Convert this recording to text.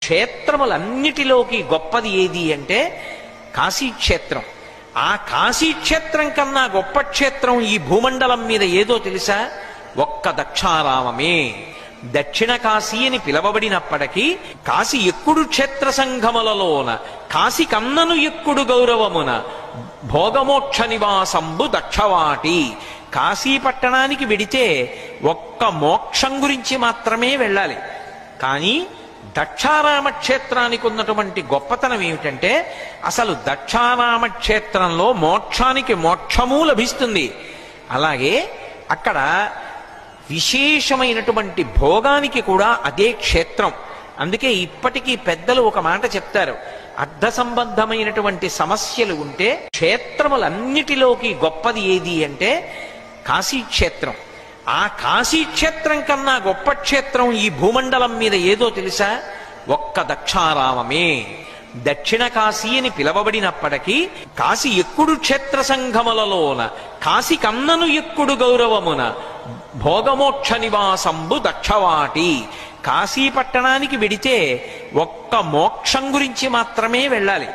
క్షేత్రములన్నిటిలోకి గొప్పది ఏది అంటే కాశీక్షేత్రం. ఆ కాశీక్షేత్రం కన్నా గొప్ప క్షేత్రం ఈ భూమండలం మీద ఏదో తెలుసా? ఒక్క దక్షారామమే. దక్షిణ కాశీ అని పిలవబడినప్పటికీ కాశీ ఎక్కుడు క్షేత్ర సంఘములలోన కాశీ కన్నను ఎక్కుడు గౌరవమున భోగమోక్ష నివాసంబు దక్షవాటి. కాశీ పట్టణానికి వెడితే ఒక్క మోక్షం గురించి మాత్రమే వెళ్ళాలి. కానీ దక్షారామ క్షేత్రానికి ఉన్నటువంటి గొప్పతనం ఏమిటంటే అసలు దక్షారామ క్షేత్రంలో మోక్షానికి మోక్షము లభిస్తుంది. అలాగే అక్కడ విశేషమైనటువంటి భోగానికి కూడా అదే క్షేత్రం. అందుకే ఇప్పటికీ పెద్దలు ఒక మాట చెప్తారు, అర్థ సంబంధమైనటువంటి సమస్యలు ఉంటే క్షేత్రములన్నిటిలోకి గొప్పది ఏది అంటే కాశీక్షేత్రం. ఆ కాశీక్షేత్రం కన్నా గొప్ప క్షేత్రం ఈ భూమండలం మీద ఏదో తెలుసా? ఒక్క దక్షారామమే. దక్షిణ కాశీ అని పిలవబడినప్పటికీ కాశీ ఎక్కుడు క్షేత్ర సంఘములలోన కాశీ కన్నను ఎక్కుడు గౌరవమున భోగమోక్ష నివాసంబు దక్షవాటి. కాశీ పట్టణానికి వెడితే ఒక్క మోక్షం గురించి మాత్రమే వెళ్ళాలి.